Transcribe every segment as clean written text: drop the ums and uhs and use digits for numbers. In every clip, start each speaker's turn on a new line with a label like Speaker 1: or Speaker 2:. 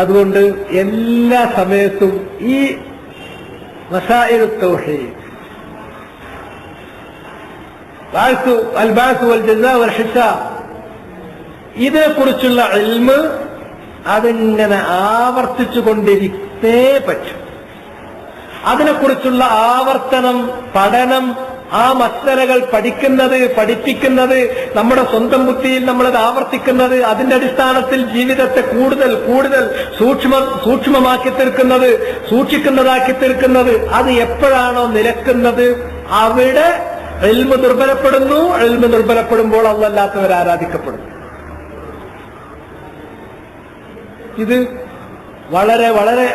Speaker 1: അതുകൊണ്ട് എല്ലാ സമയത്തും ഈ മസായിലു തൗഹീദ്, അൽ ബഅസ് വൽ ജസാ വൽ ഹിസാബ്, ഇതിനെക്കുറിച്ചുള്ള ഇൽമ് അതിങ്ങനെ ആവർത്തിച്ചു കൊണ്ടിരിക്കേ പറ്റും. അതിനെക്കുറിച്ചുള്ള ആവർത്തനം, പഠനം, ആ മസ്അലകൾ പഠിപ്പിക്കുന്നത്, നമ്മുടെ സ്വന്തം ബുദ്ധിയിൽ നമ്മളത് ആവർത്തിക്കുന്നത്, അതിന്റെ അടിസ്ഥാനത്തിൽ ജീവിതത്തെ കൂടുതൽ കൂടുതൽ സൂക്ഷ്മമാക്കി തീർക്കുന്നത്, സൂക്ഷിക്കുന്നതാക്കി തീർക്കുന്നത്, അത് എപ്പോഴാണോ നിലക്കുന്നത് അവിടെ ഇൽമ് ദുർബലപ്പെടുന്നു. ഇൽമ് ദുർബലപ്പെടുമ്പോൾ അല്ലാത്തവർ ആരാധിക്കപ്പെടുന്നു. ഇത് വളരെ വളരെ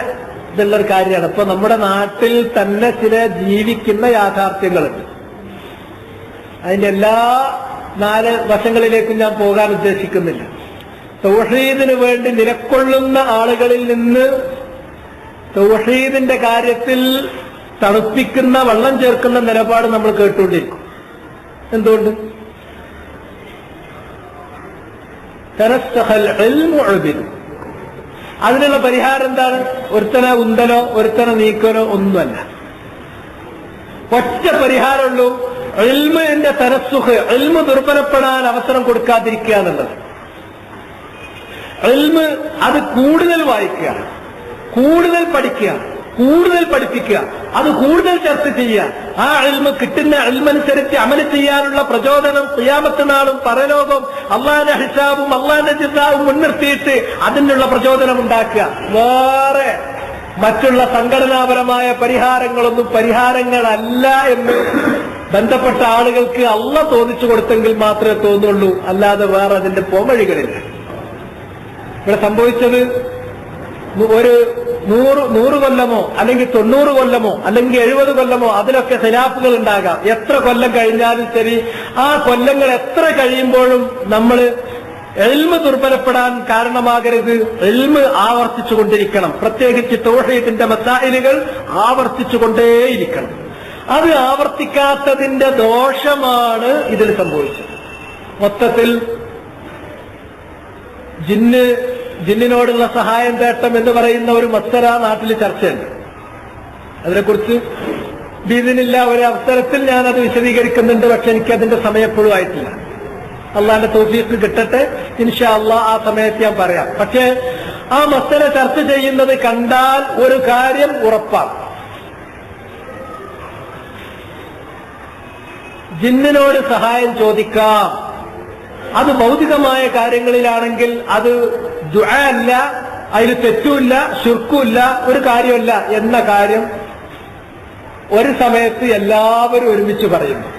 Speaker 1: ഇതുള്ളൊരു കാര്യമാണ്. ഇപ്പൊ നമ്മുടെ നാട്ടിൽ തന്നെ ചില ജീവിക്കുന്ന യാഥാർത്ഥ്യങ്ങളുണ്ട്. അതിന്റെ എല്ലാ 4 വശങ്ങളിലേക്കും ഞാൻ പോകാൻ ഉദ്ദേശിക്കുന്നില്ല. തൗഹീദിന് വേണ്ടി നിലക്കൊള്ളുന്ന ആളുകളിൽ നിന്ന് തൗഹീദിന്റെ കാര്യത്തിൽ തണുപ്പിക്കുന്ന, വെള്ളം ചേർക്കുന്ന നിലപാട് നമ്മൾ കേട്ടുകൊണ്ടിരിക്കും. എന്തുകൊണ്ട്? തനസ്സഹൽ ഇൽമു ഉബിദ്. അതിനുള്ള പരിഹാരം എന്താണ്? ഒരുത്തനെ ഉന്തലോ ഒരുത്തനെ നീക്കലോ ഒന്നുമല്ല. ഒറ്റ പരിഹാരമുള്ളൂ, ഇൽമിന്റെ തരസ്സുഖ്, ഇൽമ് ദുർബലപ്പെടാൻ അവസരം കൊടുക്കാതിരിക്കുക എന്നുള്ളത്. ഇൽമ് അത് കൂടുതൽ വായിക്കുക, കൂടുതൽ പഠിക്കുക, കൂടുതൽ പഠിപ്പിക്കുക, അത് കൂടുതൽ ചർച്ച ചെയ്യുക. ആ ഇൽമ് കിട്ടുന്ന ഇൽമനുസരിച്ച് അമല് ചെയ്യാനുള്ള പ്രചോദനം ഖിയാമത്ത് നാളും പരലോകവും അള്ളാന്റെ ഹിസാബും അള്ളാന്റെ ജിസാവും മുൻനിർത്തിയിട്ട് അതിനുള്ള പ്രചോദനം ഉണ്ടാക്കുക. വേറെ മറ്റുള്ള സംഘടനാപരമായ പരിഹാരങ്ങളൊന്നും പരിഹാരങ്ങളല്ല എന്ന് ബന്ധപ്പെട്ട ആളുകൾക്ക് അള്ളാഹ് തോന്നിച്ചു കൊടുത്തെങ്കിൽ മാത്രമേ തോന്നുള്ളൂ, അല്ലാതെ വേറെ അതിന്റെ പോംവഴികളില്ല. ഇവിടെ സംഭവിച്ചത് ഒരു 100 കൊല്ലമോ അല്ലെങ്കിൽ 90 കൊല്ലമോ അല്ലെങ്കിൽ 70 കൊല്ലമോ അതിലൊക്കെ ഖിലാഫുകൾ ഉണ്ടാകാം. എത്ര കൊല്ലം കഴിഞ്ഞാലും ശരി, ആ കൊല്ലങ്ങൾ എത്ര കഴിയുമ്പോഴും നമ്മൾ ഇൽമ് ദുർബലപ്പെടാൻ കാരണമാകരുത്. ഇൽമ് ആവർത്തിച്ചുകൊണ്ടിരിക്കണം. പ്രത്യേകിച്ച് തൗഹീദിന്റെ മസായിലുകൾ ആവർത്തിച്ചുകൊണ്ടേയിരിക്കണം. അത് ആവർത്തിക്കാത്തതിന്റെ ദോഷമാണ് ഇതിൽ സംഭവിച്ചത്. മൊത്തത്തിൽ ജിന്നിനോടുള്ള സഹായം തേട്ടം എന്ന് പറയുന്ന ഒരു മസ്അല നാട്ടിൽ ചർച്ചയുണ്ട്. അതിനെക്കുറിച്ച് ബിഇദ്നില്ല ഒരു അവസരത്തിൽ ഞാനത് വിശദീകരിക്കുന്നുണ്ട്. പക്ഷെ എനിക്ക് അതിന്റെ സമയം എപ്പോഴും ആയിട്ടില്ല. അള്ളാന്റെ തൗഫീഖ് കിട്ടട്ടെ, ഇൻഷാ അള്ളാഹ് ആ സമയത്ത് ഞാൻ പറയാം. പക്ഷെ ആ മസ്അല ചർച്ച ചെയ്യുന്നത് കണ്ടാൽ ഒരു കാര്യം ഉറപ്പാണ്, ജിന്നിനോട് സഹായം ചോദിക്കാം. അത് ഭൗതികമായ കാര്യങ്ങളിലാണെങ്കിൽ അത് ദുആ അല്ല, അതിൽ തെറ്റുമില്ല, ശിർക്കുമില്ല, ഒരു കാര്യമല്ല എന്ന കാര്യം ഒരു സമയത്ത് എല്ലാവരും ഒരുമിച്ച് പറയുന്നു.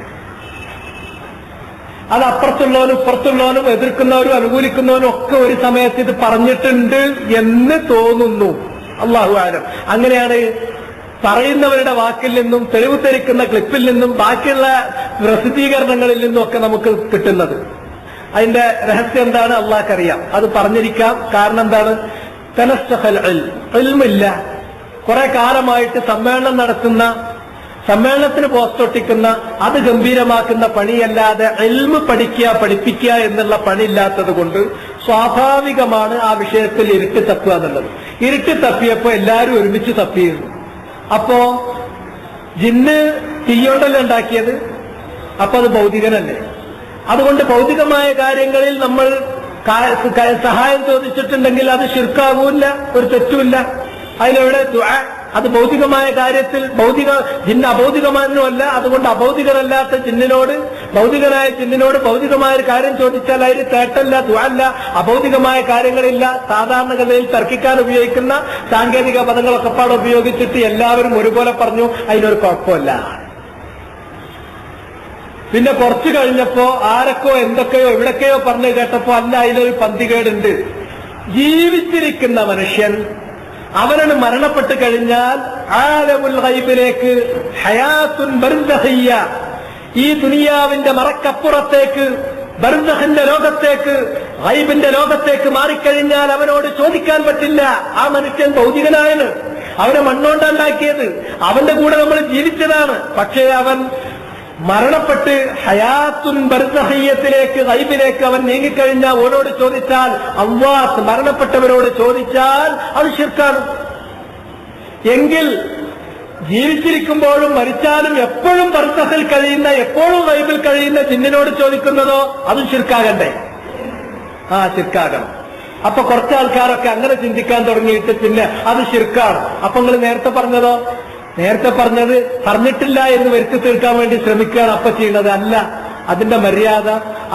Speaker 1: അത് അപ്പുറത്തുള്ളവനും ഇപ്പുറത്തുള്ളവനും എതിർക്കുന്നവരും അനുകൂലിക്കുന്നവനും ഒക്കെ ഒരു സമയത്ത് ഇത് പറഞ്ഞിട്ടുണ്ട് എന്ന് തോന്നുന്നു. അല്ലാഹു അഅലം. അങ്ങനെയാണ് പറയുന്നവരുടെ വാക്കിൽ നിന്നും തെളിവ് തെളിക്കുന്ന ക്ലിപ്പിൽ നിന്നും ബാക്കിയുള്ള പ്രസിദ്ധീകരണങ്ങളിൽ നിന്നും ഒക്കെ നമുക്ക് കിട്ടുന്നത്. അതിന്റെ രഹസ്യം എന്താണ് അള്ളാഹ്ക്കറിയാം. അത് പറഞ്ഞിരിക്കാം. കാരണം എന്താണ്? തനസ്സഹൽ ഇൽമില്ല. കുറെ കാലമായിട്ട് സമ്മേളനം നടത്തുന്ന, സമ്മേളനത്തിന് പോസ്റ്റൊട്ടിക്കുന്ന, അത് ഗംഭീരമാക്കുന്ന പണിയല്ലാതെ ഇൽമ് പഠിപ്പിക്കുക എന്നുള്ള പണിയില്ലാത്തത് കൊണ്ട് സ്വാഭാവികമാണ് ആ വിഷയത്തിൽ ഇരുട്ട് തപ്പുക എന്നുള്ളത്. ഇരുട്ട് തപ്പിയപ്പോ എല്ലാവരും ഒരുമിച്ച് തപ്പിയിരുന്നു. അപ്പോ ജിന്ന് തീയോണ്ടല്ലേ ഉണ്ടാക്കിയത്? അപ്പൊ അത് ഭൗതികനല്ലേ? അതുകൊണ്ട് ഭൗതികമായ കാര്യങ്ങളിൽ നമ്മൾ സഹായം ചോദിച്ചിട്ടുണ്ടെങ്കിൽ അത് ശിർക്കാവൂല്ല, ഒരു തെറ്റുമില്ല. അതിലെവിടെ ദുആ? അത് ഭൗതികമായ കാര്യത്തിൽ ജിന്ന് അഭൗതികമാനല്ല. അതുകൊണ്ട് അഭൗതികരല്ലാത്ത ജിന്നിനോട്, ഭൗതികനായ ജിന്നിനോട് ഭൗതികമായ ഒരു കാര്യം ചോദിച്ചാൽ അതിന് തേട്ടല്ല, ദുആ അല്ല. അഭൗതികമായ കാര്യങ്ങളില്ല. സാധാരണഗതിയിൽ തർക്കിക്കാൻ ഉപയോഗിക്കുന്ന സാങ്കേതിക പദങ്ങളൊക്കെ പാടെ ഉപയോഗിച്ചിട്ട് എല്ലാവരും ഒരുപോലെ പറഞ്ഞു അതിനൊരു കുഴപ്പമില്ല. പിന്നെ കുറച്ചു കഴിഞ്ഞപ്പോ ആരൊക്കെയോ എന്തൊക്കെയോ എവിടൊക്കെയോ പറഞ്ഞു കേട്ടപ്പോ അല്ല, അതിലൊരു പന്തികേടുണ്ട്. ജീവിച്ചിരിക്കുന്ന മനുഷ്യൻ അവനാണ് മരണപ്പെട്ട് കഴിഞ്ഞാൽ ആലമുൽ ഗൈബിലേക്ക്, ഹയാത്തുൻ ബർസഖിയ്യ, ഈ ദുനിയാവിന്റെ മറക്കപ്പുറത്തേക്ക്, ബർസഖിന്റെ ലോകത്തേക്ക്, ഗൈബിന്റെ ലോകത്തേക്ക് മാറിക്കഴിഞ്ഞാൽ അവനോട് ചോദിക്കാൻ പറ്റില്ല. ആ മനുഷ്യൻ ഭൗതികനായാണ്, അവനെ മണ്ണോണ്ടുണ്ടാക്കിയത്, അവന്റെ കൂടെ നമ്മൾ ജീവിച്ചതാണ്. പക്ഷേ അവൻ മരണപ്പെട്ട് ഹയാത്തുൻ ബർസഖിയ്യത്തിലേക്ക് ഗൈബിലേക്ക് അവൻ നീങ്ങിക്കഴിഞ്ഞാൽ ഓരോട് ചോദിച്ചാൽ, അംവാത്ത് മരണപ്പെട്ടവരോട് ചോദിച്ചാൽ അത് ശിർക്കാണ്. എങ്കിൽ ജീവിച്ചിരിക്കുമ്പോഴും മരിച്ചാലും എപ്പോഴും ബർസഖിൽ കഴിയുന്ന, എപ്പോഴും ഗൈബിൽ കഴിയുന്ന ജിന്നിനോട് ചോദിക്കുന്നതോ അതും ശിർക്കാകണ്ടേ? ശിർക്കാകണം. അപ്പൊ കുറച്ച് ആൾക്കാരൊക്കെ അങ്ങനെ ചിന്തിക്കാൻ തുടങ്ങിയിട്ട് പിന്നെ അത് ശിർക്കാണ്. അപ്പൊ നിങ്ങൾ നേരത്തെ പറഞ്ഞതോ? നേരത്തെ പറഞ്ഞിട്ടില്ല എന്ന് വരുത്തി തീർക്കാൻ വേണ്ടി ശ്രമിക്കുകയാണ് അപ്പൊ ചെയ്യുന്നത്. അല്ല, അതിന്റെ മര്യാദ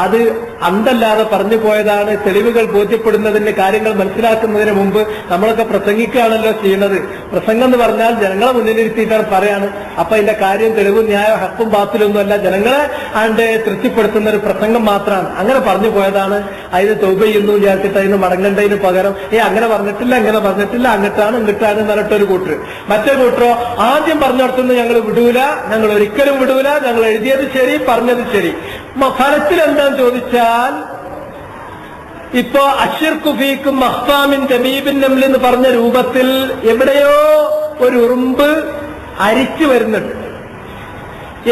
Speaker 1: അത് അന്തല്ലാതെ പറഞ്ഞു പോയതാണ്. തെളിവുകൾ ബോധ്യപ്പെടുന്നതിന്, കാര്യങ്ങൾ മനസ്സിലാക്കുന്നതിന് മുമ്പ് നമ്മളൊക്കെ പ്രസംഗിക്കുകയാണല്ലോ ചെയ്യുന്നത്. പ്രസംഗം എന്ന് പറഞ്ഞാൽ ജനങ്ങളെ മുന്നിലിരുത്തിയിട്ടാണ് പറയാണ്. അപ്പൊ അതിന്റെ കാര്യം, തെളിവും ന്യായം, ഹക്കും ബാത്തിലൊന്നുമല്ല, ജനങ്ങളെ അതിന്റെ തൃപ്തിപ്പെടുത്തുന്ന ഒരു പ്രസംഗം മാത്രമാണ്. അങ്ങനെ പറഞ്ഞു പോയതാണ്. അതിന് തൗബ ചെയ്യുന്നു വിചാരിച്ചിട്ട് അതിന് മടങ്ങേണ്ടതിന് പകരം അങ്ങനെ പറഞ്ഞിട്ടില്ല, ഇങ്ങനെ പറഞ്ഞിട്ടില്ല, അങ്ങോട്ടാണ് ഇങ്ങോട്ടാണ് എന്ന് പറഞ്ഞിട്ടൊരു കൂട്ടർ. മറ്റേ കൂട്ടറോ ആദ്യം പറഞ്ഞിടത്തുനിന്ന് ഞങ്ങൾ വിടൂല, ഞങ്ങൾ ഒരിക്കലും വിടൂല, ഞങ്ങൾ എഴുതിയത് ശരി, പറഞ്ഞത് ശരി. ഫലത്തിൽ എന്താന്ന് ചോദിച്ചാൽ, ഇപ്പോ അശ്ശിർക്കു ഫീക്കും മഖ്ഫാമിൻ ജമീബിൻ നംൽ എന്ന് പറഞ്ഞ രൂപത്തിൽ എവിടെയോ ഒരു ഉറുമ്പ് അരിച്ചു വരുന്നുണ്ട്.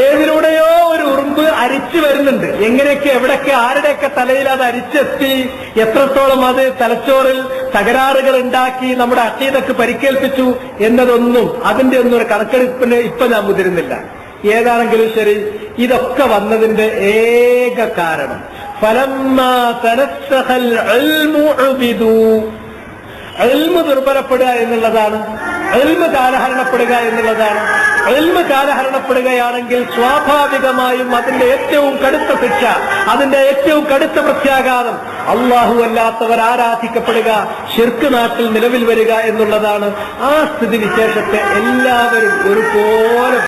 Speaker 1: ഏതിലൂടെയോ ഒരു ഉറുമ്പ് അരിച്ചു വരുന്നുണ്ട്. എങ്ങനെയൊക്കെ, എവിടെയൊക്കെ, ആരുടെയൊക്കെ തലയിൽ അത് അരിച്ചെത്തി, എത്രത്തോളം അത് തലച്ചോറിൽ തകരാറുകൾ ഉണ്ടാക്കി, നമ്മുടെ അഖീദക്ക് പരിക്കേൽപ്പിച്ചു എന്നതൊന്നും, അതിന്റെ ഒന്നും ഒരു കണക്കെടുപ്പിന് ഇപ്പൊ ഞാൻ മുതിരുന്നില്ല. ഏതാണെങ്കിലും ശരി, ഇതൊക്കെ വന്നതിന്റെ ഏക കാരണം ഫലമ്മാ തനസ്സഖൽ ഇൽമു ഉബിദു, ഇൽമു ദുർബലപ്പെടുക എന്നുള്ളതാണ്. ഇൽമു കാലഹരണപ്പെടുക എന്നുള്ളതാണ്. ഇൽമു കാലഹരണപ്പെടുകയാണെങ്കിൽ സ്വാഭാവികമായും അതിന്റെ ഏറ്റവും കടുത്ത ശിക്ഷ, അതിന്റെ ഏറ്റവും കടുത്ത പ്രത്യാഘാതം അല്ലാഹു അല്ലാത്തവർ ആരാധിക്കപ്പെടുക, ശിർക്ക് നാട്ടിൽ നിലവിൽ വരിക എന്നുള്ളതാണ്. ആ സ്ഥിതിവിശേഷത്തെ എല്ലാവരും ഒരുപോലെ